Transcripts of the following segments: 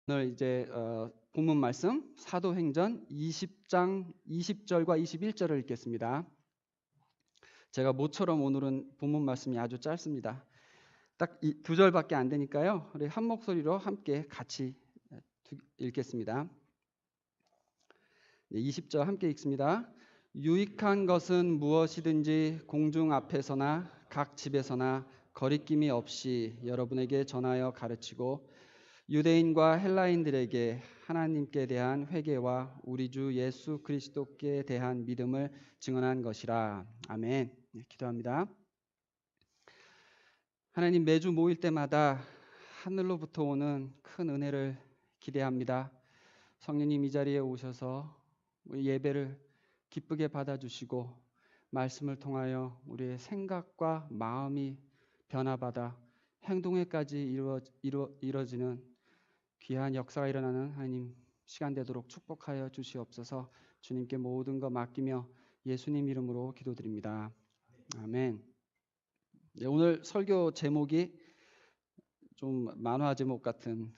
오늘 이제 본문 말씀 사도행전 20장 20절과 21절을 읽겠습니다. 제가 모처럼 오늘은 본문 말씀이 아주 짧습니다. 딱 두 절밖에 안 되니까요. 우리 한 목소리로 함께 같이 읽겠습니다. 20절 함께 읽습니다. 유익한 것은 무엇이든지 공중 앞에서나 각 집에서나 거리낌이 없이 여러분에게 전하여 가르치고 유대인과 헬라인들에게 하나님께 대한 회개와 우리 주 예수 그리스도께 대한 믿음을 증언한 것이라. 아멘. 기도합니다. 하나님, 매주 모일 때마다 하늘로부터 오는 큰 은혜를 기대합니다. 성령님 이 자리에 오셔서 우리 예배를 기쁘게 받아주시고 말씀을 통하여 우리의 생각과 마음이 변화받아 행동에까지 이루어지는 귀한 역사가 일어나는 하나님 시간 되도록 축복하여 주시옵소서. 주님께 모든 것 맡기며 예수님 이름으로 기도드립니다. 아멘. 네, 오늘 설교 제목이 좀 만화 제목 같은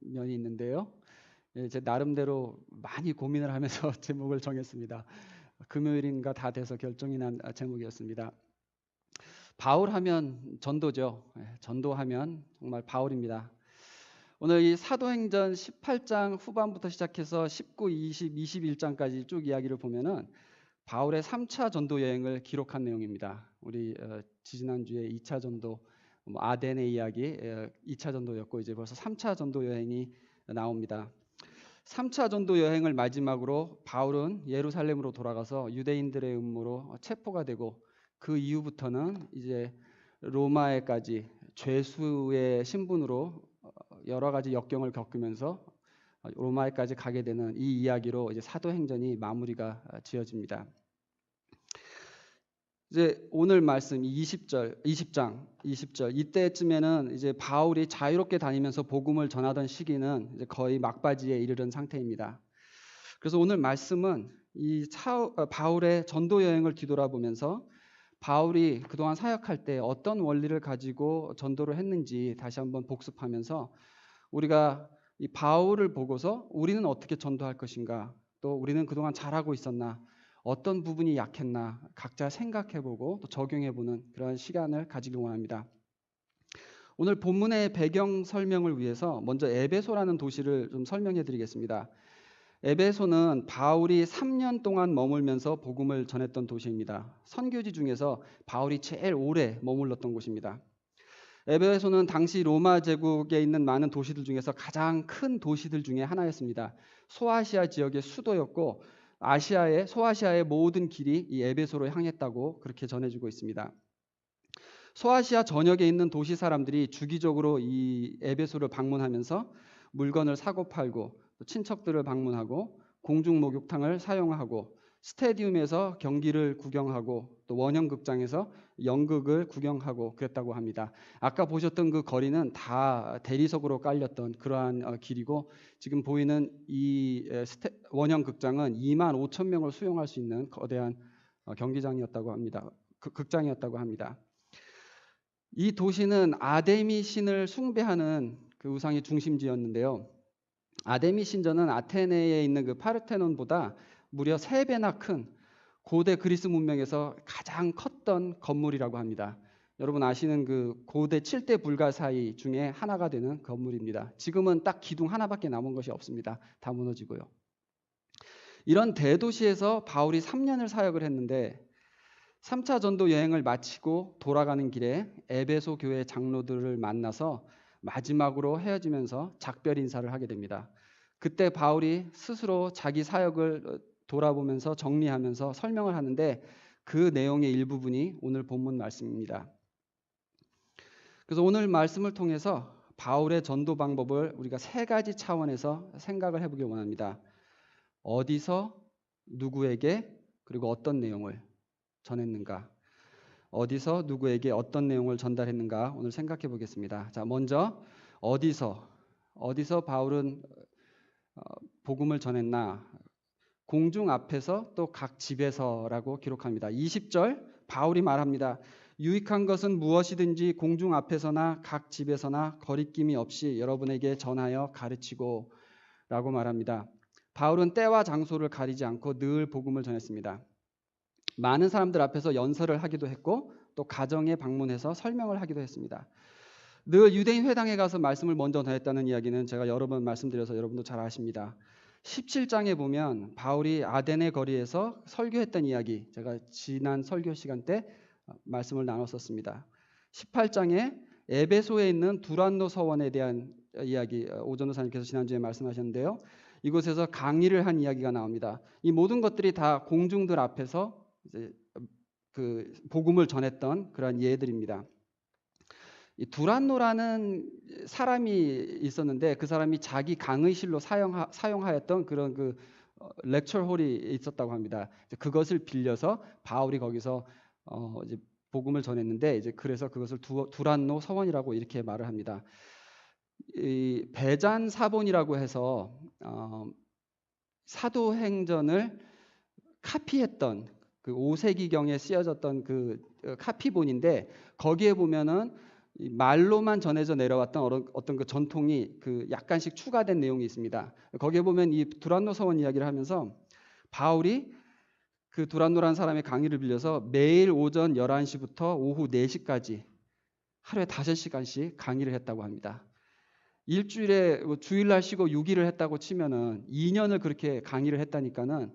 면이 있는데요. 제 나름대로 많이 고민을 하면서 제목을 정했습니다. 금요일인가 다 돼서 결정이 난 제목이었습니다. 바울하면 전도죠. 전도하면 정말 바울입니다. 오늘 이 사도행전 18장 후반부터 시작해서 19, 20, 21장까지 쭉 이야기를 보면은 바울의 3차 전도 여행을 기록한 내용입니다. 우리 지지난주에 2차 전도 아덴의 이야기 2차 전도였고 이제 벌써 3차 전도 여행이 나옵니다. 3차 전도 여행을 마지막으로 바울은 예루살렘으로 돌아가서 유대인들의 음모로 체포가 되고 그 이후부터는 이제 로마에까지 죄수의 신분으로 여러 가지 역경을 겪으면서 로마에까지 가게 되는 이 이야기로 이제 사도행전이 마무리가 지어집니다. 이제 오늘 말씀 20장 20절 이때쯤에는 이제 바울이 자유롭게 다니면서 복음을 전하던 시기는 이제 거의 막바지에 이르른 상태입니다. 그래서 오늘 말씀은 바울의 전도 여행을 뒤돌아보면서 바울이 그동안 사역할 때 어떤 원리를 가지고 전도를 했는지 다시 한번 복습하면서 우리가 이 바울을 보고서 우리는 어떻게 전도할 것인가, 또 우리는 그동안 잘하고 있었나, 어떤 부분이 약했나 각자 생각해보고 또 적용해보는 그런 시간을 가지길 원합니다. 오늘 본문의 배경 설명을 위해서 먼저 에베소라는 도시를 좀 설명해 드리겠습니다. 에베소는 바울이 3년 동안 머물면서 복음을 전했던 도시입니다. 선교지 중에서 바울이 제일 오래 머물렀던 곳입니다. 에베소는 당시 로마 제국에 있는 많은 도시들 중에서 가장 큰 도시들 중에 하나였습니다. 소아시아 지역의 수도였고 소아시아의 모든 길이 이 에베소로 향했다고 그렇게 전해지고 있습니다. 소아시아 전역에 있는 도시 사람들이 주기적으로 이 에베소를 방문하면서 물건을 사고 팔고 또 친척들을 방문하고 공중 목욕탕을 사용하고 스테디움에서 경기를 구경하고 또 원형극장에서 연극을 구경하고 그랬다고 합니다. 아까 보셨던 그 거리는 다 대리석으로 깔렸던 그러한 길이고 지금 보이는 이 원형극장은 2만 5천 명을 수용할 수 있는 거대한 경기장이었다고 합니다. 극장이었다고 합니다. 이 도시는 아데미 신을 숭배하는 그 우상의 중심지였는데요. 아데미 신전은 아테네에 있는 그 파르테논보다 무려 3배나 큰 고대 그리스 문명에서 가장 컸던 건물이라고 합니다. 여러분 아시는 그 고대 7대 불가사의 중에 하나가 되는 건물입니다. 지금은 딱 기둥 하나밖에 남은 것이 없습니다. 다 무너지고요. 이런 대도시에서 바울이 3년을 사역을 했는데 3차 전도 여행을 마치고 돌아가는 길에 에베소 교회 장로들을 만나서 마지막으로 헤어지면서 작별 인사를 하게 됩니다. 그때 바울이 스스로 자기 사역을 돌아보면서 정리하면서 설명을 하는데 그 내용의 일부분이 오늘 본문 말씀입니다. 그래서 오늘 말씀을 통해서 바울의 전도 방법을 우리가 3가지 차원에서 생각을 해보길 원합니다. 어디서, 누구에게, 그리고 어떤 내용을 전했는가? 어디서 누구에게 어떤 내용을 전달했는가 오늘 생각해 보겠습니다. 자, 먼저 어디서 바울은 복음을 전했나? 공중 앞에서 또 각 집에서라고 기록합니다. 20절 바울이 말합니다. 유익한 것은 무엇이든지 공중 앞에서나 각 집에서나 거리낌이 없이 여러분에게 전하여 가르치고 라고 말합니다. 바울은 때와 장소를 가리지 않고 늘 복음을 전했습니다. 많은 사람들 앞에서 연설을 하기도 했고 또 가정에 방문해서 설명을 하기도 했습니다. 늘 유대인 회당에 가서 말씀을 먼저 전했다는 이야기는 제가 여러 번 말씀드려서 여러분도 잘 아십니다. 17장에 보면 바울이 아덴의 거리에서 설교했던 이야기, 제가 지난 설교 시간 때 말씀을 나눴었습니다. 18장에 에베소에 있는 두란노 서원에 대한 이야기, 오전호 사님께서 지난주에 말씀하셨는데요. 이곳에서 강의를 한 이야기가 나옵니다. 이 모든 것들이 다 공중들 앞에서 이제 그 복음을 전했던 그런 예들입니다. 이 두란노라는 사람이 있었는데 그 사람이 자기 강의실로 사용하였던 그런 그 렉처홀이 있었다고 합니다. 그것을 빌려서 바울이 거기서 이제 복음을 전했는데 이제 그래서 그것을 두란노 서원이라고 이렇게 말을 합니다. 이 배잔 사본이라고 해서 사도행전을 카피했던 그 5세기경에 쓰여졌던 그 카피본인데 거기에 보면은 말로만 전해져 내려왔던 어떤 그 전통이 그 약간씩 추가된 내용이 있습니다. 거기에 보면 이 두란노 서원 이야기를 하면서 바울이 그 두란노라는 사람의 강의를 빌려서 매일 오전 11시부터 오후 4시까지 하루에 5시간씩 강의를 했다고 합니다. 일주일에 주일날 쉬고 6일을 했다고 치면은 2년을 그렇게 강의를 했다니까는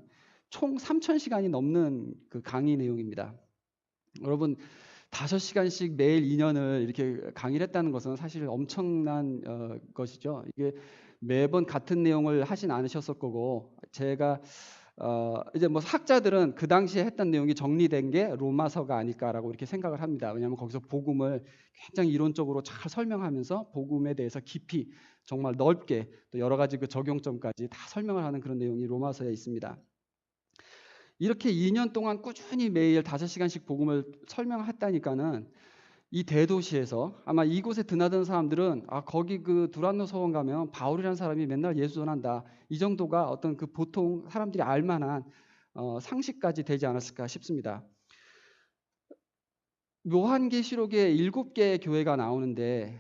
총 3,000시간이 넘는 그 강의 내용입니다. 여러분 5시간씩 매일 2년을 이렇게 강의를 했다는 것은 사실 엄청난 것이죠. 이게 매번 같은 내용을 하진 않으셨을 거고 제가 이제 뭐 학자들은 그 당시에 했던 내용이 정리된 게 로마서가 아닐까라고 이렇게 생각을 합니다. 왜냐하면 거기서 복음을 굉장히 이론적으로 잘 설명하면서 복음에 대해서 깊이 정말 넓게 또 여러 가지 그 적용점까지 다 설명을 하는 그런 내용이 로마서에 있습니다. 이렇게 2년 동안 꾸준히 매일 5시간씩 복음을 설명했다니까는 이 대도시에서 아마 이곳에 드나드는 사람들은 거기 그 두란노 서원 가면 바울이라는 사람이 맨날 예수 전한다. 이 정도가 어떤 그 보통 사람들이 알만한 상식까지 되지 않았을까 싶습니다. 요한계시록에 7개의 교회가 나오는데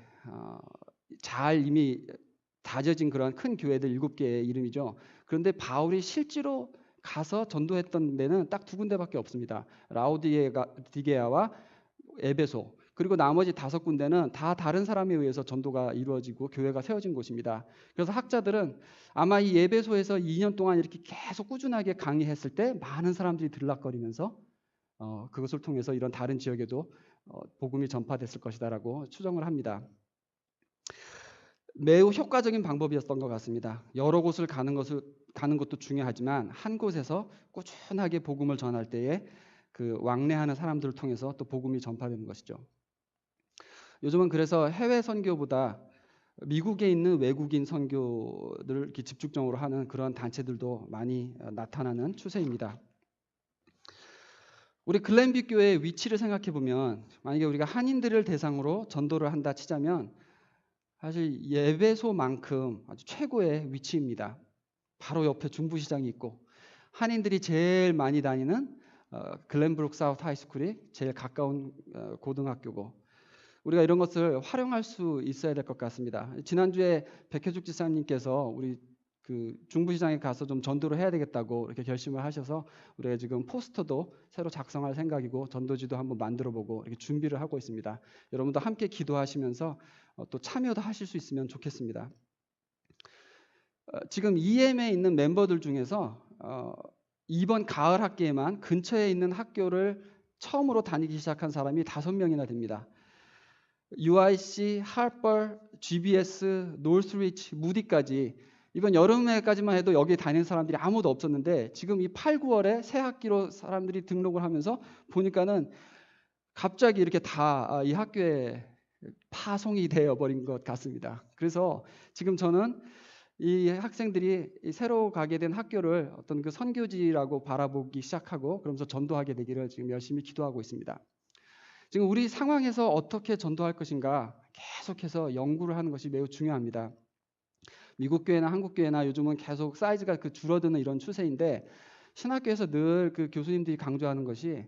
잘 이미 다져진 그런 큰 교회들 7개의 이름이죠. 그런데 바울이 실제로 가서 전도했던 데는 딱 2군데밖에 없습니다. 라오디게아와 에베소. 그리고 나머지 5군데는 다 다른 사람에 의해서 전도가 이루어지고 교회가 세워진 곳입니다. 그래서 학자들은 아마 이 에베소에서 2년 동안 이렇게 계속 꾸준하게 강의했을 때 많은 사람들이 들락거리면서 그것을 통해서 이런 다른 지역에도 복음이 전파됐을 것이다라고 추정을 합니다. 매우 효과적인 방법이었던 것 같습니다. 여러 곳을 가는 것도 중요하지만 한 곳에서 꾸준하게 복음을 전할 때에 그 왕래하는 사람들을 통해서 또 복음이 전파되는 것이죠. 요즘은 그래서 해외 선교보다 미국에 있는 외국인 선교를 이렇게 집중적으로 하는 그런 단체들도 많이 나타나는 추세입니다. 우리 글렌비 교회의 위치를 생각해 보면 만약에 우리가 한인들을 대상으로 전도를 한다 치자면 사실 예배소만큼 아주 최고의 위치입니다. 바로 옆에 중부시장이 있고 한인들이 제일 많이 다니는 글렌브룩 사우트 하이스쿨이 제일 가까운 고등학교고 우리가 이런 것을 활용할 수 있어야 될 것 같습니다. 지난주에 백혜숙 지사님께서 우리 그 중부시장에 가서 좀 전도를 해야 되겠다고 이렇게 결심을 하셔서 우리가 지금 포스터도 새로 작성할 생각이고 전도지도 한번 만들어보고 이렇게 준비를 하고 있습니다. 여러분도 함께 기도하시면서 또 참여도 하실 수 있으면 좋겠습니다. 지금 EM에 있는 멤버들 중에서 이번 가을 학기에만 근처에 있는 학교를 처음으로 다니기 시작한 사람이 5명이나 됩니다. UIC, 하퍼, GBS, 노스리치, 무디까지 이번 여름에까지만 해도 여기 다니는 사람들이 아무도 없었는데 지금 이 8, 9월에 새 학기로 사람들이 등록을 하면서 보니까는 갑자기 이렇게 다 이 학교에 파송이 되어버린 것 같습니다. 그래서 지금 저는 이 학생들이 새로 가게 된 학교를 어떤 그 선교지라고 바라보기 시작하고 그러면서 전도하게 되기를 지금 열심히 기도하고 있습니다. 지금 우리 상황에서 어떻게 전도할 것인가 계속해서 연구를 하는 것이 매우 중요합니다. 미국 교회나 한국 교회나 요즘은 계속 사이즈가 그 줄어드는 이런 추세인데 신학교에서 늘 그 교수님들이 강조하는 것이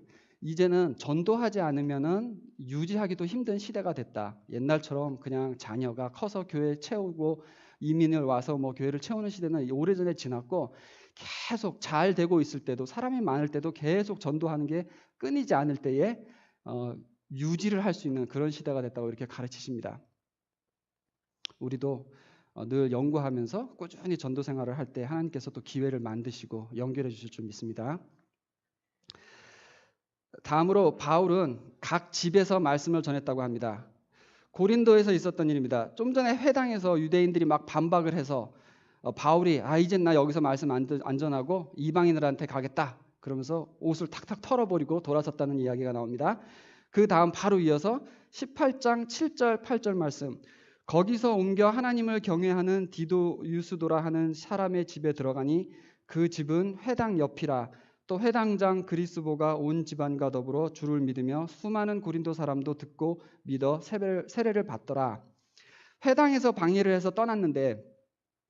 이제는 전도하지 않으면은 유지하기도 힘든 시대가 됐다. 옛날처럼 그냥 자녀가 커서 교회 채우고 이민을 와서 뭐 교회를 채우는 시대는 오래전에 지났고, 계속 잘 되고 있을 때도, 사람이 많을 때도 계속 전도하는 게 끊이지 않을 때에 유지를 할 수 있는 그런 시대가 됐다고 이렇게 가르치십니다. 우리도 늘 연구하면서 꾸준히 전도 생활을 할 때 하나님께서 또 기회를 만드시고 연결해 주실 줄 믿습니다. 다음으로 바울은 각 집에서 말씀을 전했다고 합니다. 고린도에서 있었던 일입니다. 좀 전에 회당에서 유대인들이 막 반박을 해서 바울이 이젠 나 여기서 말씀 안 전하고 이방인들한테 가겠다, 그러면서 옷을 탁탁 털어버리고 돌아섰다는 이야기가 나옵니다. 그 다음 바로 이어서 18장 7절 8절 말씀, 거기서 옮겨 하나님을 경외하는 디도 유스도라 하는 사람의 집에 들어가니 그 집은 회당 옆이라. 또 회당장 그리스보가 온 집안과 더불어 주를 믿으며 수많은 고린도 사람도 듣고 믿어 세례를 받더라. 회당에서 방해를 해서 떠났는데,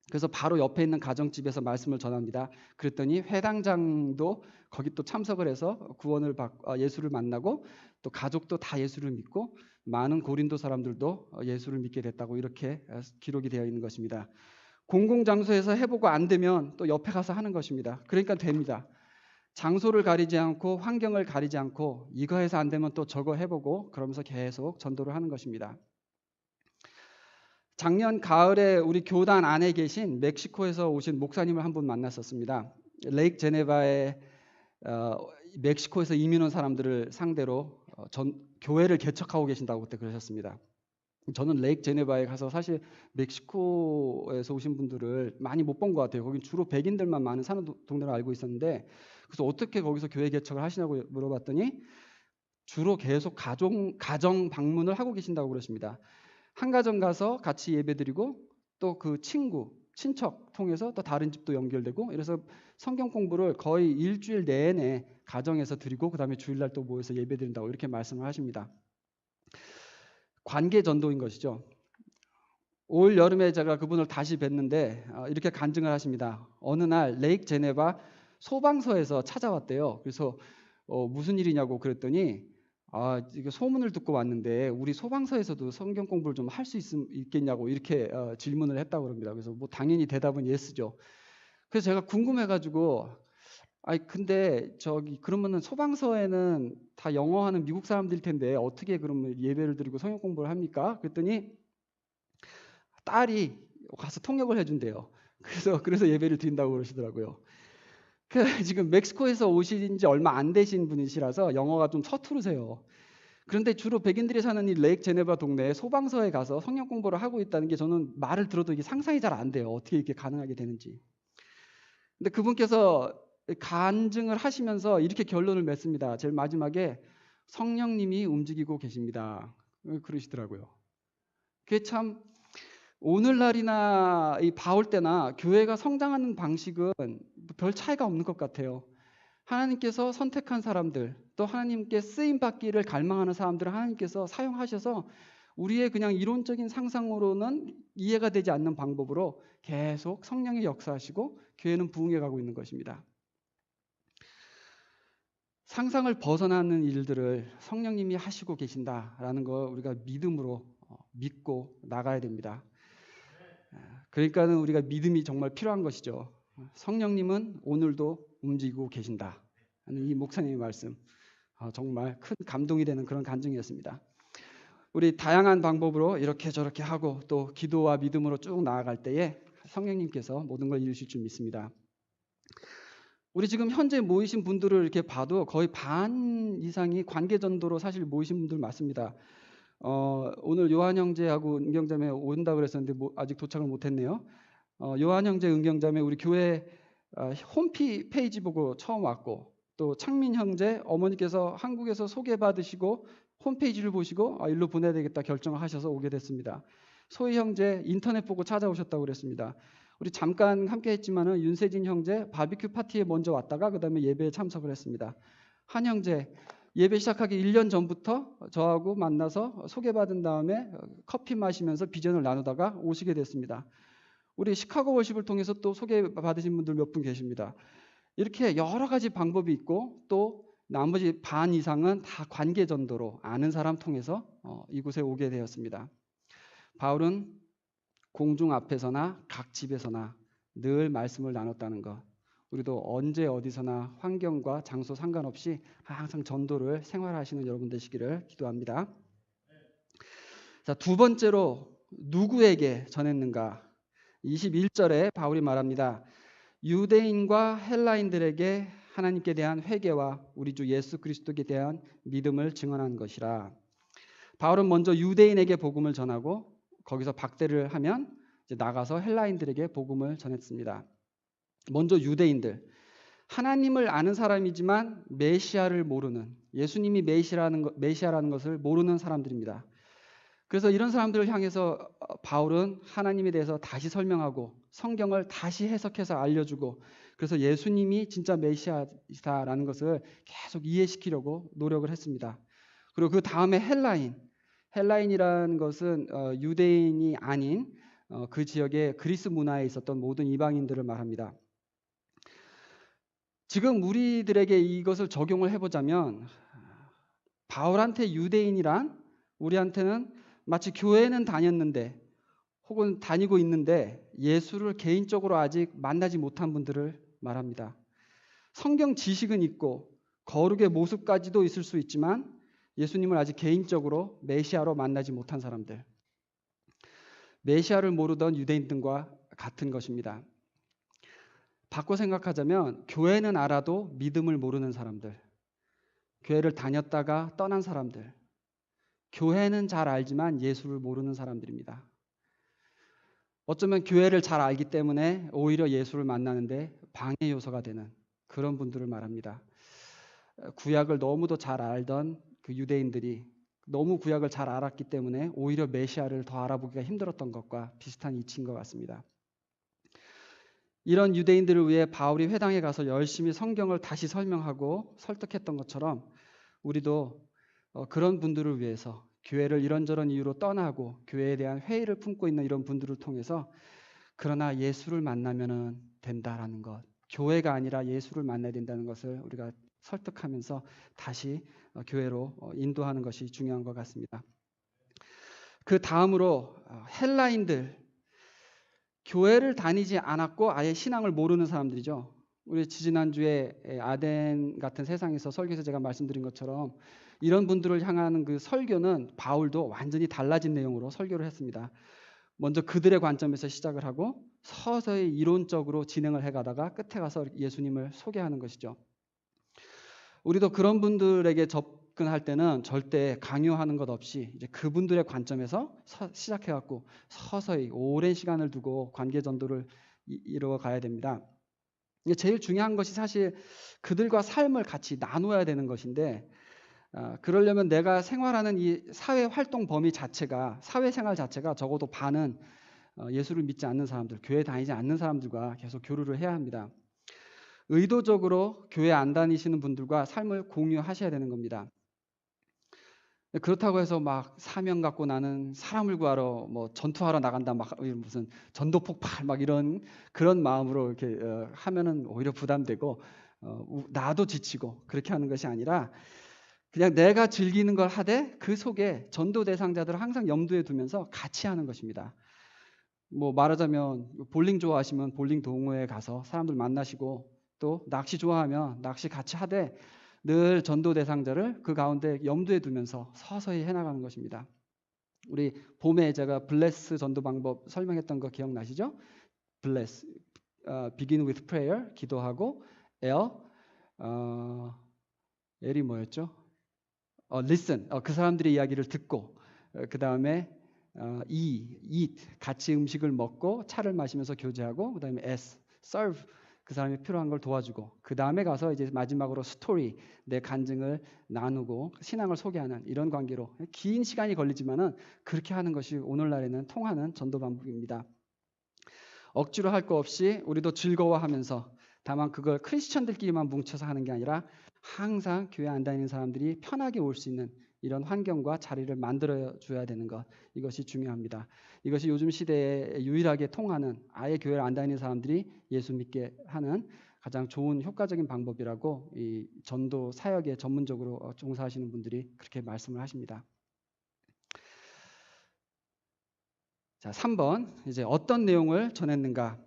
그래서 바로 옆에 있는 가정집에서 말씀을 전합니다. 그랬더니 회당장도 거기 또 참석을 해서 구원을 받고 예수를 만나고, 또 가족도 다 예수를 믿고 많은 고린도 사람들도 예수를 믿게 됐다고 이렇게 기록이 되어 있는 것입니다. 공공장소에서 해보고 안 되면 또 옆에 가서 하는 것입니다. 그러니까 됩니다. 장소를 가리지 않고 환경을 가리지 않고 이거 해서 안 되면 또 저거 해보고 그러면서 계속 전도를 하는 것입니다. 작년 가을에 우리 교단 안에 계신 멕시코에서 오신 목사님을 한 분 만났었습니다. 레이크 제네바에 멕시코에서 이민 온 사람들을 상대로 교회를 개척하고 계신다고 그때 그러셨습니다. 저는 레이크 제네바에 가서 사실 멕시코에서 오신 분들을 많이 못 본 것 같아요. 거긴 주로 백인들만 많은 사는 동네로 알고 있었는데, 그래서 어떻게 거기서 교회 개척을 하시냐고 물어봤더니 주로 계속 가정 방문을 하고 계신다고 그러십니다. 한 가정 가서 같이 예배드리고 또 그 친척 통해서 또 다른 집도 연결되고, 이래서 성경 공부를 거의 일주일 내내 가정에서 드리고 그 다음에 주일날 또 모여서 예배드린다고 이렇게 말씀을 하십니다. 관계 전도인 것이죠. 올 여름에 제가 그분을 다시 뵀는데 이렇게 간증을 하십니다. 어느 날 레이크 제네바 소방서에서 찾아왔대요. 그래서 무슨 일이냐고 그랬더니 이게 소문을 듣고 왔는데 우리 소방서에서도 성경 공부를 좀 할 수 있겠냐고 이렇게 질문을 했다고 합니다. 그래서 뭐 당연히 대답은 예스죠. 그래서 제가 궁금해가지고 근데 그러면은 소방서에는 다 영어하는 미국 사람들일 텐데 어떻게 그러면 예배를 드리고 성경 공부를 합니까? 그랬더니 딸이 가서 통역을 해준대요. 그래서 예배를 드린다고 그러시더라고요. 지금 멕시코에서 오신 지 얼마 안 되신 분이시라서 영어가 좀 서투르세요. 그런데 주로 백인들이 사는 이 레이크 제네바 동네에 소방서에 가서 성경 공부를 하고 있다는 게 저는 말을 들어도 이게 상상이 잘 안 돼요. 어떻게 이렇게 가능하게 되는지. 근데 그분께서 간증을 하시면서 이렇게 결론을 맺습니다. 제일 마지막에 성령님이 움직이고 계십니다. 그러시더라고요. 그게 참 오늘날이나 이 바울 때나 교회가 성장하는 방식은 별 차이가 없는 것 같아요. 하나님께서 선택한 사람들, 또 하나님께 쓰임 받기를 갈망하는 사람들을 하나님께서 사용하셔서 우리의 그냥 이론적인 상상으로는 이해가 되지 않는 방법으로 계속 성령이 역사하시고 교회는 부흥해 가고 있는 것입니다. 상상을 벗어나는 일들을 성령님이 하시고 계신다라는 걸 우리가 믿음으로 믿고 나가야 됩니다. 그러니까는 우리가 믿음이 정말 필요한 것이죠. 성령님은 오늘도 움직이고 계신다 하는 이 목사님의 말씀, 정말 큰 감동이 되는 그런 간증이었습니다. 우리 다양한 방법으로 이렇게 저렇게 하고 또 기도와 믿음으로 쭉 나아갈 때에 성령님께서 모든 걸 이루실 줄 믿습니다. 우리 지금 현재 모이신 분들을 이렇게 봐도 거의 반 이상이 관계전도로 사실 모이신 분들 맞습니다. 오늘 요한 형제하고 은경자매 온다 그랬었는데 아직 도착을 못했네요. 요한 형제, 은경자매 우리 교회 홈페이지 보고 처음 왔고, 또 창민 형제 어머니께서 한국에서 소개받으시고 홈페이지를 보시고 일로 보내야 되겠다 결정을 하셔서 오게 됐습니다. 소희 형제 인터넷 보고 찾아오셨다고 그랬습니다. 우리 잠깐 함께 했지만은 윤세진 형제 바비큐 파티에 먼저 왔다가 그 다음에 예배에 참석을 했습니다. 한 형제 예배 시작하기 1년 전부터 저하고 만나서 소개받은 다음에 커피 마시면서 비전을 나누다가 오시게 됐습니다. 우리 시카고 월십을 통해서 또 소개받으신 분들 몇 분 계십니다. 이렇게 여러 가지 방법이 있고 또 나머지 반 이상은 다 관계 전도로 아는 사람 통해서 이곳에 오게 되었습니다. 바울은 공중 앞에서나 각 집에서나 늘 말씀을 나눴다는 것. 우리도 언제 어디서나 환경과 장소 상관없이 항상 전도를 생활하시는 여러분 되시기를 기도합니다. 자, 두 번째로 누구에게 전했는가? 21절에 바울이 말합니다. 유대인과 헬라인들에게 하나님께 대한 회개와 우리 주 예수 그리스도에 대한 믿음을 증언한 것이라. 바울은 먼저 유대인에게 복음을 전하고 거기서 박대를 하면 이제 나가서 헬라인들에게 복음을 전했습니다. 먼저 유대인들, 하나님을 아는 사람이지만 메시아를 모르는, 예수님이 메시아라는 것을 모르는 사람들입니다. 그래서 이런 사람들을 향해서 바울은 하나님에 대해서 다시 설명하고 성경을 다시 해석해서 알려주고, 그래서 예수님이 진짜 메시아이다라는 것을 계속 이해시키려고 노력을 했습니다. 그리고 그 다음에 헬라인이라는 것은 유대인이 아닌 그 지역의 그리스 문화에 있었던 모든 이방인들을 말합니다. 지금 우리들에게 이것을 적용을 해보자면 바울한테 유대인이란 우리한테는 마치 교회는 다녔는데 혹은 다니고 있는데 예수를 개인적으로 아직 만나지 못한 분들을 말합니다. 성경 지식은 있고 거룩의 모습까지도 있을 수 있지만 예수님을 아직 개인적으로 메시아로 만나지 못한 사람들. 메시아를 모르던 유대인들과 같은 것입니다. 바꿔 생각하자면 교회는 알아도 믿음을 모르는 사람들, 교회를 다녔다가 떠난 사람들, 교회는 잘 알지만 예수를 모르는 사람들입니다. 어쩌면 교회를 잘 알기 때문에 오히려 예수를 만나는데 방해 요소가 되는 그런 분들을 말합니다. 구약을 너무도 잘 알던 그 유대인들이 너무 구약을 잘 알았기 때문에 오히려 메시아를 더 알아보기가 힘들었던 것과 비슷한 이치인 것 같습니다. 이런 유대인들을 위해 바울이 회당에 가서 열심히 성경을 다시 설명하고 설득했던 것처럼 우리도 그런 분들을 위해서 교회를 이런저런 이유로 떠나고 교회에 대한 회의를 품고 있는 이런 분들을 통해서 그러나 예수를 만나면 된다라는 것, 교회가 아니라 예수를 만나야 된다는 것을 우리가 설득하면서 다시 교회로 인도하는 것이 중요한 것 같습니다. 그 다음으로 헬라인들, 교회를 다니지 않았고 아예 신앙을 모르는 사람들이죠. 우리 지지난주에 아덴 같은 세상에서 설교에서 제가 말씀드린 것처럼 이런 분들을 향하는 그 설교는 바울도 완전히 달라진 내용으로 설교를 했습니다. 먼저 그들의 관점에서 시작을 하고 서서히 이론적으로 진행을 해가다가 끝에 가서 예수님을 소개하는 것이죠. 우리도 그런 분들에게 접근할 때는 절대 강요하는 것 없이 이제 그분들의 관점에서 시작해갖고 서서히 오랜 시간을 두고 관계 전도를 이루어 가야 됩니다. 제일 중요한 것이 사실 그들과 삶을 같이 나눠야 되는 것인데 그러려면 내가 생활하는 이 사회 활동 범위 자체가 사회생활 자체가 적어도 반은 예수를 믿지 않는 사람들, 교회 다니지 않는 사람들과 계속 교류를 해야 합니다. 의도적으로 교회 안 다니시는 분들과 삶을 공유하셔야 되는 겁니다. 그렇다고 해서 막 사명 갖고 나는 사람을 구하러 뭐 전투하러 나간다 막 무슨 전도 폭발 막 이런 그런 마음으로 이렇게 하면은 오히려 부담되고 나도 지치고 그렇게 하는 것이 아니라 그냥 내가 즐기는 걸 하되 그 속에 전도 대상자들을 항상 염두에 두면서 같이 하는 것입니다. 뭐 말하자면 볼링 좋아하시면 볼링 동호회에 가서 사람들 만나시고 또 낚시 좋아하면 낚시 같이 하되 늘 전도 대상자를 그 가운데 염두에 두면서 서서히 해나가는 것입니다. 우리 봄에 제가 블레스 전도 방법 설명했던 거 기억나시죠? 블레스, begin with prayer, 기도하고 L이 뭐였죠? listen, 그 사람들의 이야기를 듣고 그 다음에 eat, 같이 음식을 먹고 차를 마시면서 교제하고 그 다음에 s, serve, 그 사람이 필요한 걸 도와주고 그 다음에 가서 이제 마지막으로 스토리, 내 간증을 나누고 신앙을 소개하는 이런 관계로 긴 시간이 걸리지만은 그렇게 하는 것이 오늘날에는 통하는 전도 방법입니다. 억지로 할 거 없이 우리도 즐거워하면서 다만 그걸 크리스천들끼리만 뭉쳐서 하는 게 아니라 항상 교회 안 다니는 사람들이 편하게 올 수 있는 이런 환경과 자리를 만들어줘야 되는 것, 이것이 중요합니다. 이것이 요즘 시대에 유일하게 통하는 아예 교회를 안 다니는 사람들이 예수 믿게 하는 가장 좋은 효과적인 방법이라고 이 전도 사역에 전문적으로 종사하시는 분들이 그렇게 말씀을 하십니다. 자, 3번 이제 어떤 내용을 전했는가?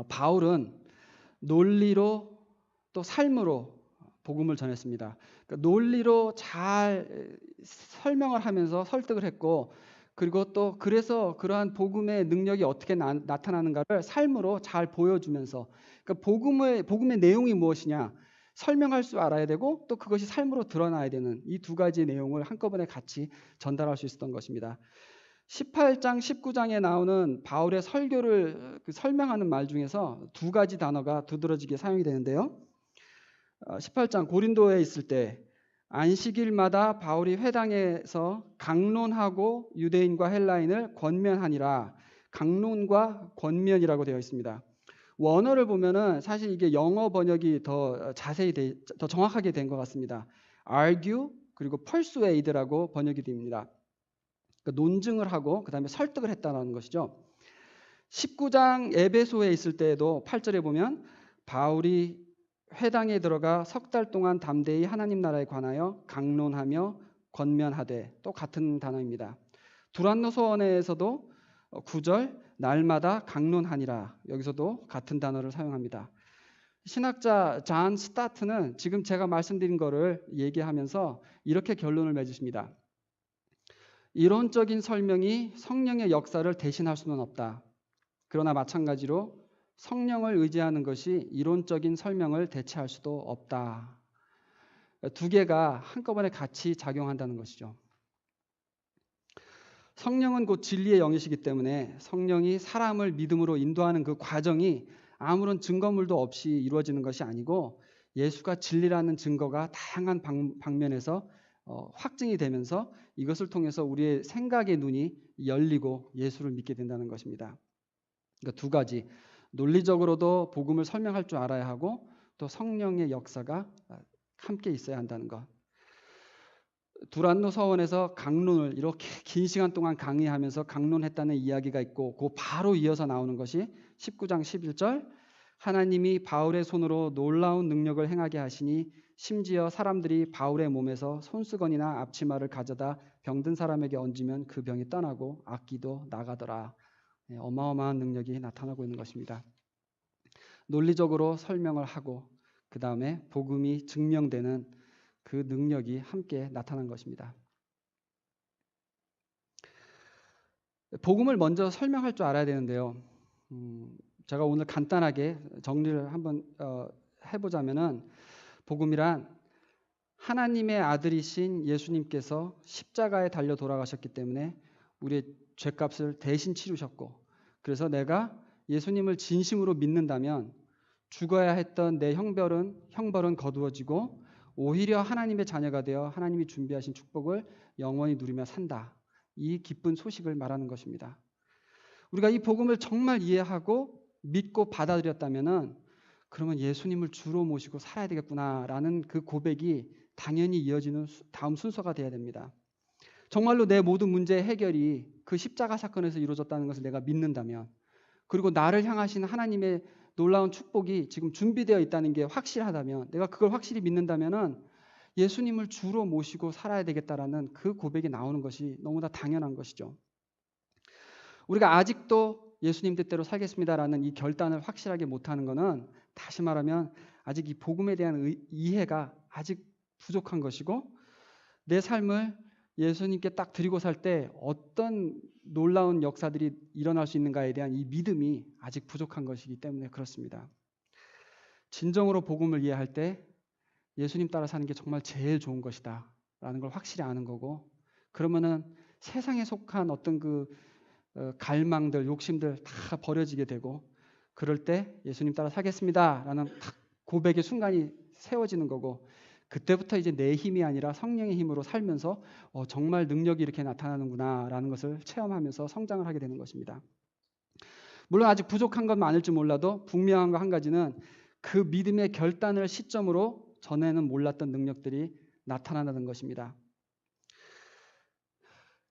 바울은 논리로 또 삶으로 복음을 전했습니다. 그러니까 논리로 잘 설명을 하면서 설득을 했고, 그리고 또 그래서 그러한 복음의 능력이 어떻게 나타나는가를 삶으로 잘 보여주면서, 그러니까 복음의 내용이 무엇이냐 설명할 줄 알아야 되고, 또 그것이 삶으로 드러나야 되는 이 두 가지 내용을 한꺼번에 같이 전달할 수 있었던 것입니다. 18장, 19장에 나오는 바울의 설교를 설명하는 말 중에서 두 가지 단어가 두드러지게 사용이 되는데요. 18장 고린도에 있을 때 안식일마다 바울이 회당에서 강론하고 유대인과 헬라인을 권면하니라. 강론과 권면이라고 되어 있습니다. 원어를 보면은 사실 이게 영어 번역이 더 더 정확하게 된 것 같습니다. argue 그리고 persuade라고 번역이 됩니다. 그러니까 논증을 하고 그 다음에 설득을 했다는 것이죠. 19장 에베소에 있을 때에도 8절에 보면 바울이 회당에 들어가 석 달 동안 담대히 하나님 나라에 관하여 강론하며 권면하되, 또 같은 단어입니다. 두란노 서원에서도 9절 날마다 강론하니라, 여기서도 같은 단어를 사용합니다. 신학자 잔 스타트는 지금 제가 말씀드린 거를 얘기하면서 이렇게 결론을 맺으십니다. 이론적인 설명이 성령의 역사를 대신할 수는 없다. 그러나 마찬가지로 성령을 의지하는 것이 이론적인 설명을 대체할 수도 없다. 두 개가 한꺼번에 같이 작용한다는 것이죠. 성령은 곧 진리의 영이시기 때문에 성령이 사람을 믿음으로 인도하는 그 과정이 아무런 증거물도 없이 이루어지는 것이 아니고, 예수가 진리라는 증거가 다양한 방면에서 확증이 되면서 이것을 통해서 우리의 생각의 눈이 열리고 예수를 믿게 된다는 것입니다. 그러니까 두 가지, 논리적으로도 복음을 설명할 줄 알아야 하고, 또 성령의 역사가 함께 있어야 한다는 것. 두란노 서원에서 강론을 이렇게 긴 시간 동안 강의하면서 강론했다는 이야기가 있고, 그 바로 이어서 나오는 것이 19장 11절 하나님이 바울의 손으로 놀라운 능력을 행하게 하시니 심지어 사람들이 바울의 몸에서 손수건이나 앞치마를 가져다 병든 사람에게 얹으면 그 병이 떠나고 악기도 나가더라. 어마어마한 능력이 나타나고 있는 것입니다. 논리적으로 설명을 하고 그 다음에 복음이 증명되는 그 능력이 함께 나타난 것입니다. 복음을 먼저 설명할 줄 알아야 되는데요. 제가 오늘 간단하게 정리를 한번 해보자면은, 복음이란 하나님의 아들이신 예수님께서 십자가에 달려 돌아가셨기 때문에 우리의 죄값을 대신 치르셨고, 그래서 내가 예수님을 진심으로 믿는다면 죽어야 했던 내 형벌은 거두어지고 오히려 하나님의 자녀가 되어 하나님이 준비하신 축복을 영원히 누리며 산다. 이 기쁜 소식을 말하는 것입니다. 우리가 이 복음을 정말 이해하고 믿고 받아들였다면은, 그러면 예수님을 주로 모시고 살아야 되겠구나라는 그 고백이 당연히 이어지는 다음 순서가 돼야 됩니다. 정말로 내 모든 문제의 해결이 그 십자가 사건에서 이루어졌다는 것을 내가 믿는다면, 그리고 나를 향하신 하나님의 놀라운 축복이 지금 준비되어 있다는 게 확실하다면, 내가 그걸 확실히 믿는다면은 예수님을 주로 모시고 살아야 되겠다라는 그 고백이 나오는 것이 너무나 당연한 것이죠. 우리가 아직도 예수님 뜻대로 살겠습니다라는 이 결단을 확실하게 못하는 것은, 다시 말하면 아직 이 복음에 대한 이해가 아직 부족한 것이고, 내 삶을 예수님께 딱 드리고 살 때 어떤 놀라운 역사들이 일어날 수 있는가에 대한 이 믿음이 아직 부족한 것이기 때문에 그렇습니다. 진정으로 복음을 이해할 때 예수님 따라 사는 게 정말 제일 좋은 것이다 라는 걸 확실히 아는 거고, 그러면은 세상에 속한 어떤 그 갈망들, 욕심들 다 버려지게 되고, 그럴 때 예수님 따라 살겠습니다 라는 고백의 순간이 세워지는 거고, 그때부터 이제 내 힘이 아니라 성령의 힘으로 살면서 정말 능력이 이렇게 나타나는구나 라는 것을 체험하면서 성장을 하게 되는 것입니다. 물론 아직 부족한 건 많을지 몰라도 분명한 거 한 가지는, 그 믿음의 결단을 시점으로 전에는 몰랐던 능력들이 나타나는 것입니다.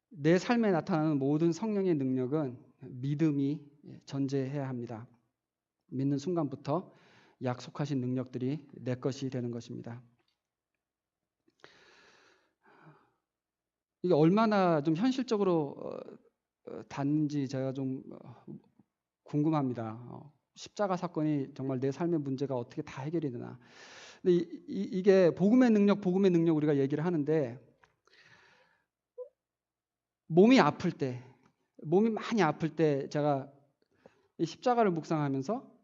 내 삶에 나타나는 모든 성령의 능력은 믿음이 전제해야 합니다. 믿는 순간부터 약속하신 능력들이 내 것이 되는 것입니다. 이게 얼마나 좀 현실적으로 닿는지 제가 좀 궁금합니다. 십자가 사건이 정말 내 삶의 문제가 어떻게 다 해결이 되나. 근데 이게 복음의 능력 우리가 얘기를 하는데 몸이 많이 아플 때 제가 이 십자가를 묵상하면서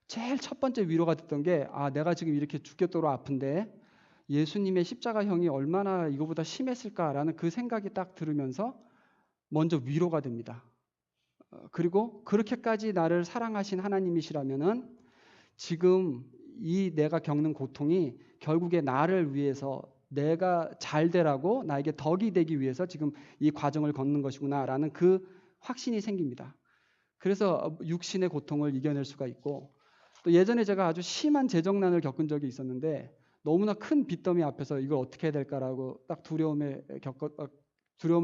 제일 첫 번째 위로가 됐던 게 내가 지금 이렇게 죽겠도록 아픈데 예수님의 십자가형이 얼마나 이거보다 심했을까라는 그 생각이 딱 들으면서 먼저 위로가 됩니다. 그리고 그렇게까지 나를 사랑하신 하나님이시라면은 지금 이 내가 겪는 고통이 결국에 나를 위해서 내가 잘 되라고 나에게 덕이 되기 위해서 지금 이 과정을 걷는 것이구나라는 그 확신이 생깁니다. 그래서 육신의 고통을 이겨낼 수가 있고 또 예전에 제가 아주 심한 재정난을 겪은 적이 있었는데 너무나 큰 빚더미 앞에서 이걸 어떻게 해야 될까라고 딱 두려움을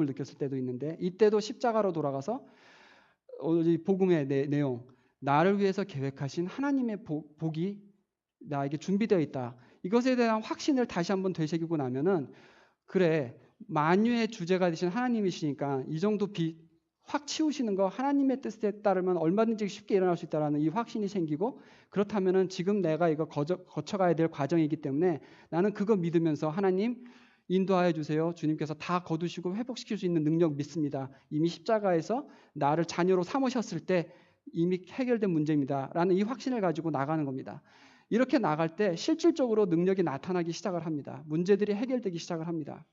느꼈을 때도 있는데 이때도 십자가로 돌아가서 이 복음의 내용 나를 위해서 계획하신 하나님의 복이 나에게 준비되어 있다. 이것에 대한 확신을 다시 한번 되새기고 나면은 그래 만유의 주제가 되신 하나님이시니까 이 정도 빚 확 치우시는 거 하나님의 뜻에 따르면 얼마든지 쉽게 일어날 수 있다라는 이 확신이 생기고 그렇다면은 지금 내가 이거 거쳐가야 될 과정이기 때문에 나는 그거 믿으면서 하나님 인도하여 주세요. 주님께서 다 거두시고 회복시킬 수 있는 능력 믿습니다. 이미 십자가에서 나를 자녀로 삼으셨을 때 이미 해결된 문제입니다. 라는 이 확신을 가지고 나가는 겁니다. 이렇게 나갈 때 실질적으로 능력이 나타나기 시작을 합니다. 문제들이 해결되기 시작을 합니다.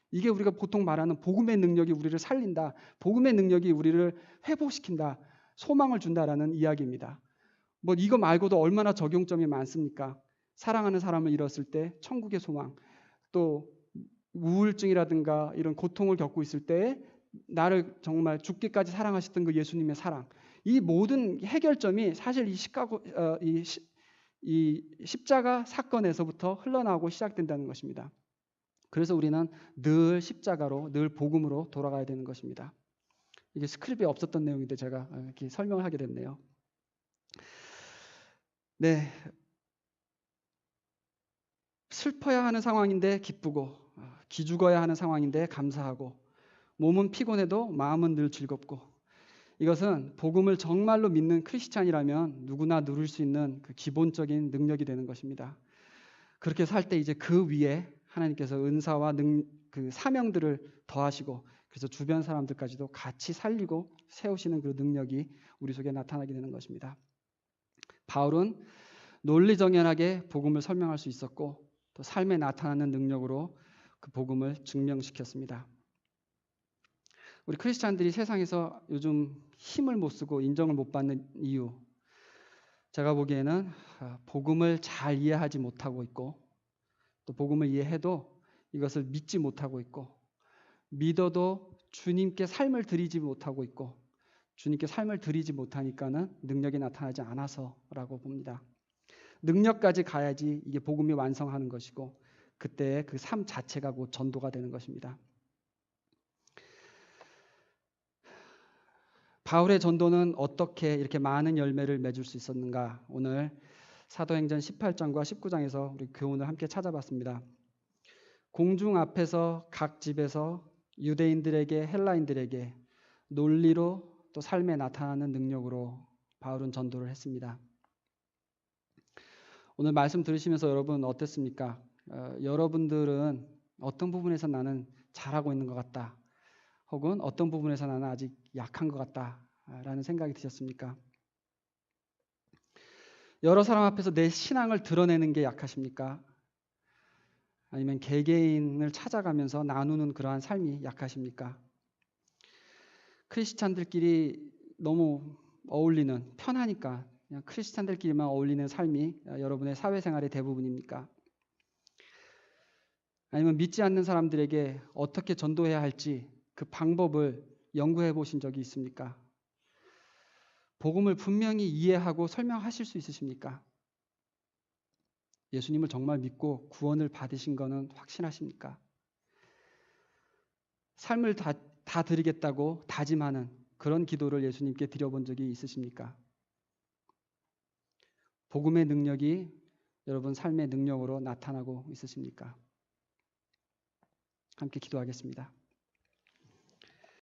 이게 우리가 보통 말하는 복음의 능력이 우리를 살린다. 복음의 능력이 우리를 회복시킨다. 소망을 준다라는 이야기입니다. 뭐 이거 말고도 얼마나 적용점이 많습니까? 사랑하는 사람을 잃었을 때 천국의 소망, 또 우울증이라든가 이런 고통을 겪고 있을 때 나를 정말 죽기까지 사랑하셨던 그 예수님의 사랑. 이 모든 해결점이 사실 이 십자가 사건에서부터 흘러나오고 시작된다는 것입니다. 그래서 우리는 늘 십자가로, 늘 복음으로 돌아가야 되는 것입니다. 이게 스크립트에 없었던 내용인데 제가 이렇게 설명을 하게 됐네요. 네, 슬퍼야 하는 상황인데 기쁘고 기죽어야 하는 상황인데 감사하고 몸은 피곤해도 마음은 늘 즐겁고 이것은 복음을 정말로 믿는 크리스찬이라면 누구나 누릴 수 있는 그 기본적인 능력이 되는 것입니다. 그렇게 살 때 이제 그 위에 하나님께서 은사와 그 사명들을 더하시고 그래서 주변 사람들까지도 같이 살리고 세우시는 그 능력이 우리 속에 나타나게 되는 것입니다. 바울은 논리정연하게 복음을 설명할 수 있었고 또 삶에 나타나는 능력으로 그 복음을 증명시켰습니다. 우리 크리스찬들이 세상에서 요즘 힘을 못 쓰고 인정을 못 받는 이유 제가 보기에는 복음을 잘 이해하지 못하고 있고 또 복음을 이해해도 이것을 믿지 못하고 있고 믿어도 주님께 삶을 드리지 못하고 있고 주님께 삶을 드리지 못하니까는 능력이 나타나지 않아서라고 봅니다. 능력까지 가야지 이게 복음이 완성하는 것이고 그때 그 삶 자체가 곧 전도가 되는 것입니다. 바울의 전도는 어떻게 이렇게 많은 열매를 맺을 수 있었는가? 오늘 사도행전 18장과 19장에서 우리 교훈을 함께 찾아봤습니다. 공중 앞에서 각 집에서 유대인들에게 헬라인들에게 논리로 또 삶에 나타나는 능력으로 바울은 전도를 했습니다. 오늘 말씀 들으시면서 여러분 어땠습니까? 여러분들은 어떤 부분에서 나는 잘하고 있는 것 같다. 혹은 어떤 부분에서 나는 아직 약한 것 같다라는 생각이 드셨습니까? 여러 사람 앞에서 내 신앙을 드러내는 게 약하십니까? 아니면 개개인을 찾아가면서 나누는 그러한 삶이 약하십니까? 크리스찬들끼리 너무 어울리는 편하니까 그냥 크리스찬들끼리만 어울리는 삶이 여러분의 사회생활의 대부분입니까? 아니면 믿지 않는 사람들에게 어떻게 전도해야 할지 그 방법을 연구해 보신 적이 있습니까? 복음을 분명히 이해하고 설명하실 수 있으십니까? 예수님을 정말 믿고 구원을 받으신 것은 확신하십니까? 삶을 다 드리겠다고 다짐하는 그런 기도를 예수님께 드려본 적이 있으십니까? 복음의 능력이 여러분 삶의 능력으로 나타나고 있으십니까? 함께 기도하겠습니다.